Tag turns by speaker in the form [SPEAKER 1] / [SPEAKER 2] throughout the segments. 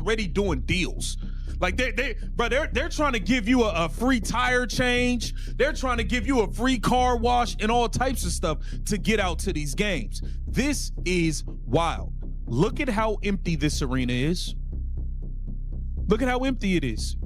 [SPEAKER 1] already doing deals. Like they're trying to give you a free tire change. They're trying to give you a free car wash and all types of stuff to get out to these games. This is wild. Look at how empty this arena is. Look at how empty it is.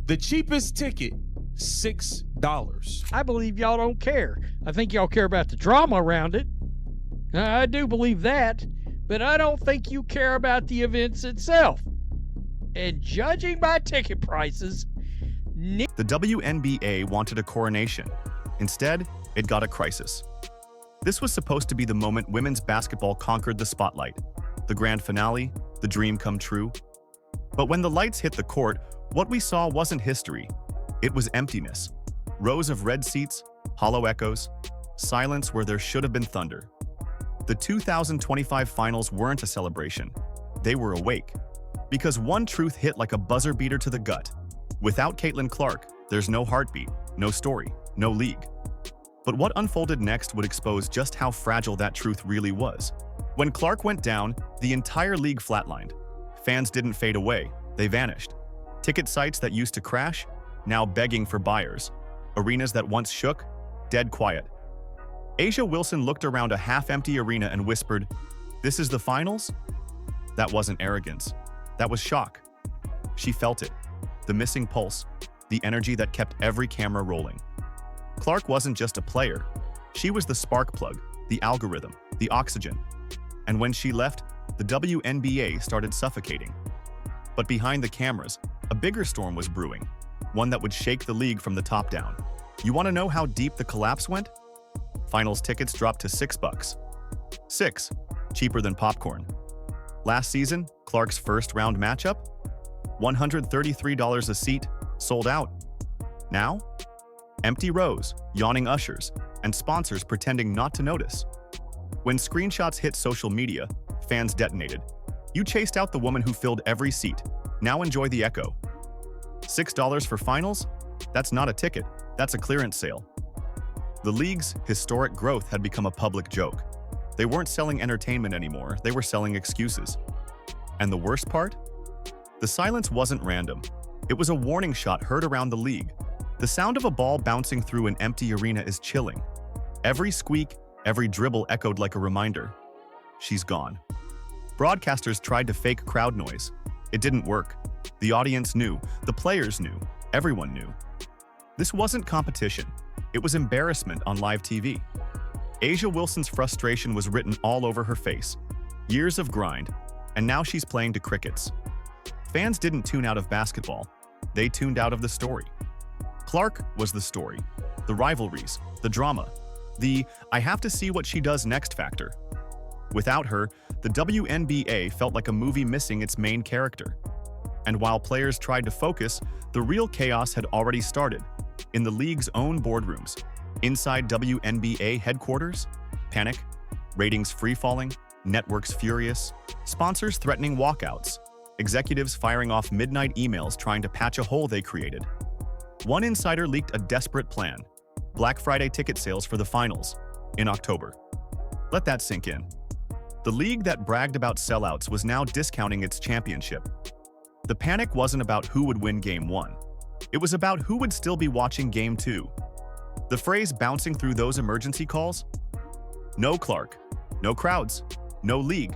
[SPEAKER 1] The cheapest ticket, $6.
[SPEAKER 2] I believe y'all don't care. I think y'all care about the drama around it. I do believe that, but I don't think you care about the events itself. And judging by ticket prices,
[SPEAKER 3] the WNBA wanted a coronation. Instead, it got a crisis. This was supposed to be the moment women's basketball conquered the spotlight, the grand finale, the dream come true. But when the lights hit the court, what we saw wasn't history. It was emptiness. Rows of red seats, hollow echoes, silence where there should have been thunder. The 2025 finals weren't a celebration. They were awake. Because one truth hit like a buzzer beater to the gut. Without Caitlin Clark, there's no heartbeat, no story, no league. But what unfolded next would expose just how fragile that truth really was. When Clark went down, the entire league flatlined. Fans didn't fade away, they vanished. Ticket sites that used to crash, now begging for buyers. Arenas that once shook, dead quiet. A'ja Wilson looked around a half-empty arena and whispered, "This is the finals?" That wasn't arrogance. That was shock. She felt it. The missing pulse, the energy that kept every camera rolling. Clark wasn't just a player. She was the spark plug, the algorithm, the oxygen. And when she left, the WNBA started suffocating. But behind the cameras, a bigger storm was brewing, one that would shake the league from the top down. You want to know how deep the collapse went? Finals tickets dropped to $6. $6, cheaper than popcorn. Last season, Clark's first-round matchup? $133 a seat, sold out. Now? Empty rows, yawning ushers, and sponsors pretending not to notice. When screenshots hit social media, fans detonated. You chased out the woman who filled every seat. Now enjoy the echo. $6 for finals? That's not a ticket, that's a clearance sale. The league's historic growth had become a public joke. They weren't selling entertainment anymore, they were selling excuses. And the worst part? The silence wasn't random. It was a warning shot heard around the league. The sound of a ball bouncing through an empty arena is chilling. Every squeak, every dribble echoed like a reminder. She's gone. Broadcasters tried to fake crowd noise. It didn't work. The audience knew, the players knew, everyone knew. This wasn't competition. It was embarrassment on live TV. A'ja Wilson's frustration was written all over her face. Years of grind, and now she's playing to crickets. Fans didn't tune out of basketball. They tuned out of the story. Clark was the story. The rivalries, the drama, the "I have to see what she does next" factor. Without her, the WNBA felt like a movie missing its main character. And while players tried to focus, the real chaos had already started. In the league's own boardrooms, inside WNBA headquarters, panic, ratings free-falling, networks furious, sponsors threatening walkouts, executives firing off midnight emails trying to patch a hole they created. One insider leaked a desperate plan: Black Friday ticket sales for the finals in October. Let that sink in. The league that bragged about sellouts was now discounting its championship. The panic wasn't about who would win Game 1. It was about who would still be watching Game 2. The phrase bouncing through those emergency calls? No Clark, no crowds, no league.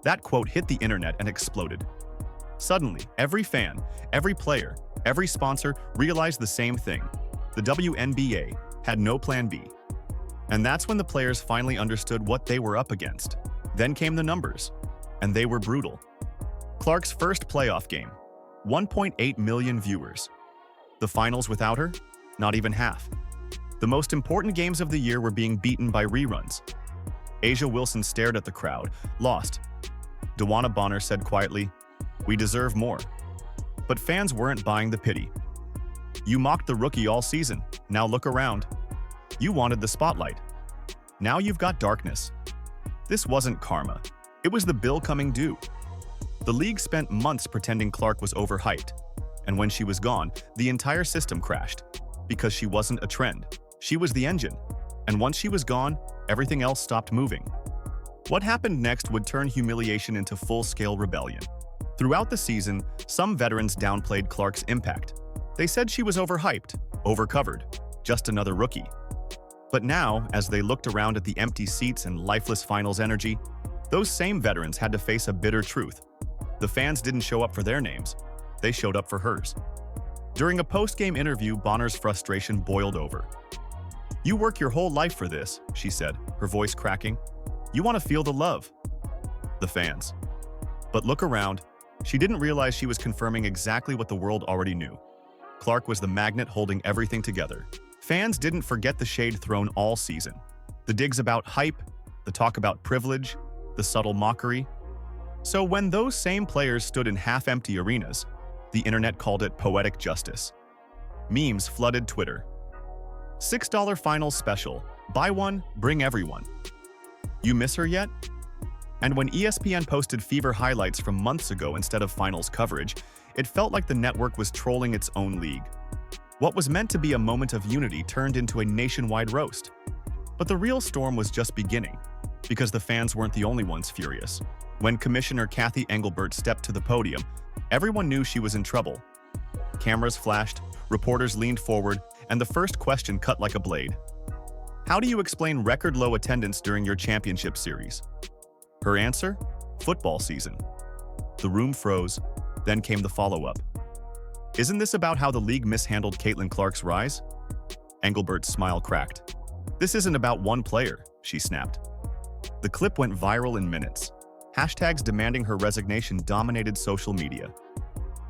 [SPEAKER 3] That quote hit the internet and exploded. Suddenly, every fan, every player, every sponsor realized the same thing. The WNBA had no plan B. And that's when the players finally understood what they were up against. Then came the numbers, and they were brutal. Clark's first playoff game, 1.8 million viewers. The finals without her? Not even half. The most important games of the year were being beaten by reruns. A'ja Wilson stared at the crowd, lost. DeWanna Bonner said quietly, "We deserve more." But fans weren't buying the pity. You mocked the rookie all season, now look around. You wanted the spotlight. Now you've got darkness. This wasn't karma. It was the bill coming due. The league spent months pretending Clark was overhyped. And when she was gone, the entire system crashed. Because she wasn't a trend. She was the engine. And once she was gone, everything else stopped moving. What happened next would turn humiliation into full-scale rebellion. Throughout the season, some veterans downplayed Clark's impact. They said she was overhyped, overcovered, just another rookie. But now, as they looked around at the empty seats and lifeless finals energy, those same veterans had to face a bitter truth. The fans didn't show up for their names. They showed up for hers. During a post-game interview, Bonner's frustration boiled over. "You work your whole life for this," she said, her voice cracking. "You want to feel the love." The fans. But look around. She didn't realize she was confirming exactly what the world already knew. Clark was the magnet holding everything together. Fans didn't forget the shade thrown all season. The digs about hype, the talk about privilege, the subtle mockery. So when those same players stood in half-empty arenas, the internet called it poetic justice. Memes flooded Twitter. $6 finals special. Buy one, bring everyone. You miss her yet? And when ESPN posted fever highlights from months ago instead of finals coverage, it felt like the network was trolling its own league. What was meant to be a moment of unity turned into a nationwide roast. But the real storm was just beginning, because the fans weren't the only ones furious. When Commissioner Kathy Engelbert stepped to the podium, everyone knew she was in trouble. Cameras flashed, reporters leaned forward, and the first question cut like a blade. "How do you explain record-low attendance during your championship series?" Her answer? Football season. The room froze, then came the follow-up. "Isn't this about how the league mishandled Caitlin Clark's rise?" Engelbert's smile cracked. "This isn't about one player," she snapped. The clip went viral in minutes. Hashtags demanding her resignation dominated social media.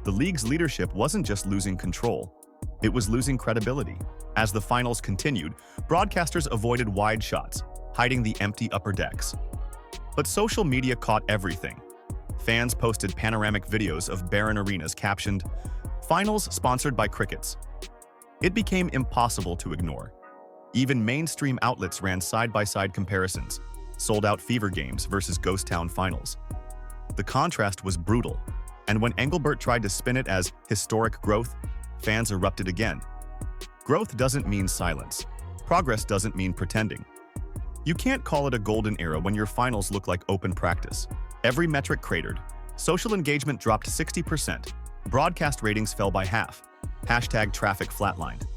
[SPEAKER 3] The league's leadership wasn't just losing control, it was losing credibility. As the finals continued, broadcasters avoided wide shots, hiding the empty upper decks. But social media caught everything. Fans posted panoramic videos of barren arenas captioned, "Finals sponsored by Crickets." It became impossible to ignore. Even mainstream outlets ran side-by-side comparisons, sold-out Fever games versus Ghost Town finals. The contrast was brutal, and when Engelbert tried to spin it as historic growth, fans erupted again. Growth doesn't mean silence. Progress doesn't mean pretending. You can't call it a golden era when your finals look like open practice. Every metric cratered. Social engagement dropped 60%. Broadcast ratings fell by half. Hashtag traffic flatlined.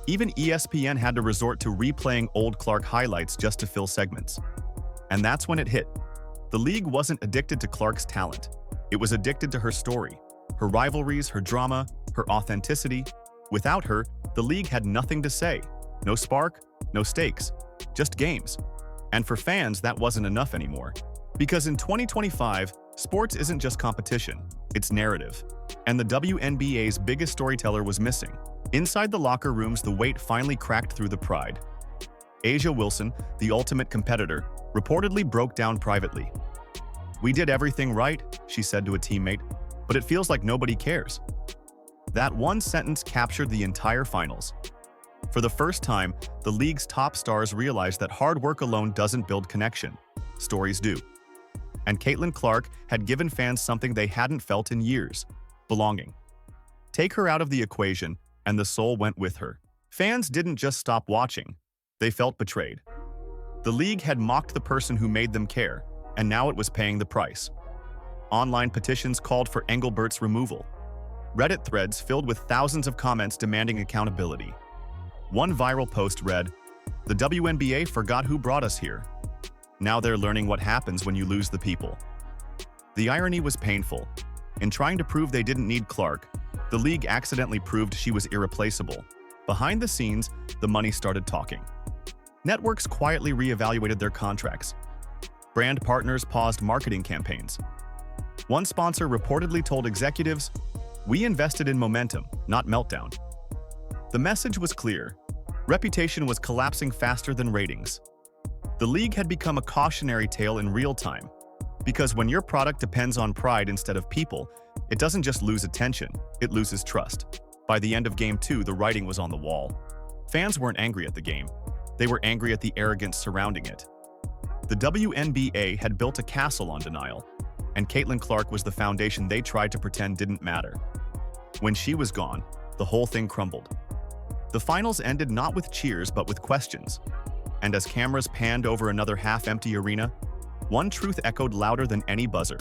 [SPEAKER 3] Even ESPN had to resort to replaying old Clark highlights just to fill segments. And that's when it hit. The league wasn't addicted to Clark's talent. It was addicted to her story, her rivalries, her drama, her authenticity. Without her, the league had nothing to say. No spark, no stakes, just games. And for fans, that wasn't enough anymore. Because in 2025, sports isn't just competition, it's narrative. And the WNBA's biggest storyteller was missing. Inside the locker rooms, the weight finally cracked through the pride. A'ja Wilson, the ultimate competitor, reportedly broke down privately. "We did everything right," she said to a teammate, "but it feels like nobody cares." That one sentence captured the entire finals. For the first time, the league's top stars realized that hard work alone doesn't build connection. Stories do. And Caitlin Clark had given fans something they hadn't felt in years: belonging. Take her out of the equation, and the soul went with her. Fans didn't just stop watching, they felt betrayed. The league had mocked the person who made them care, and now it was paying the price. Online petitions called for Engelbert's removal. Reddit threads filled with thousands of comments demanding accountability. One viral post read, "The WNBA forgot who brought us here. Now they're learning what happens when you lose the people." The irony was painful. In trying to prove they didn't need Clark, the league accidentally proved she was irreplaceable. Behind the scenes, the money started talking. Networks quietly reevaluated their contracts. Brand partners paused marketing campaigns. One sponsor reportedly told executives, "We invested in momentum, not meltdown." The message was clear. Reputation was collapsing faster than ratings. The league had become a cautionary tale in real time, because when your product depends on pride instead of people, it doesn't just lose attention, it loses trust. By the end of Game 2, the writing was on the wall. Fans weren't angry at the game. They were angry at the arrogance surrounding it. The WNBA had built a castle on denial, and Caitlin Clark was the foundation they tried to pretend didn't matter. When she was gone, the whole thing crumbled. The finals ended not with cheers but with questions. And as cameras panned over another half-empty arena, one truth echoed louder than any buzzer.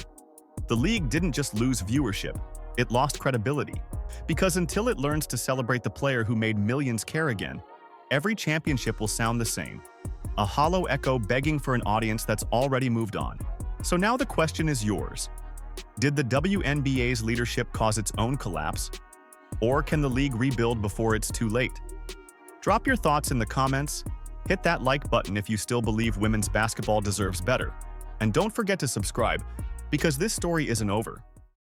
[SPEAKER 3] The league didn't just lose viewership, it lost credibility. Because until it learns to celebrate the player who made millions care again, every championship will sound the same. A hollow echo begging for an audience that's already moved on. So now the question is yours. Did the WNBA's leadership cause its own collapse? Or can the league rebuild before it's too late? Drop your thoughts in the comments, hit that like button if you still believe women's basketball deserves better, and don't forget to subscribe, because this story isn't over.